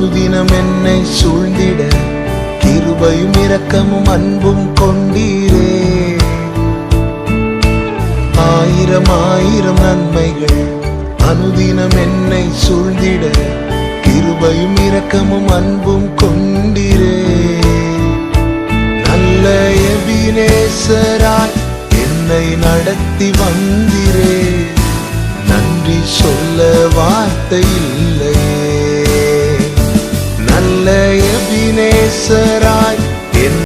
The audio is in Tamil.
அனுதினம் என்னை சூழ்ந்திட கிருபையும் இரக்கமும் அன்பும் கொண்டீரே. ஆயிரம் ஆயிரம் நன்மைகள் அனுதினம் என்னை சூழ்ந்திட கிருபையும் இரக்கமும் அன்பும் கொண்டீரே. நல்ல எபினேசராய் என்னை நடத்தி வந்தீரே. நன்றி சொல்ல வார்த்தை இல்லையே. நல்ல எபினேசர்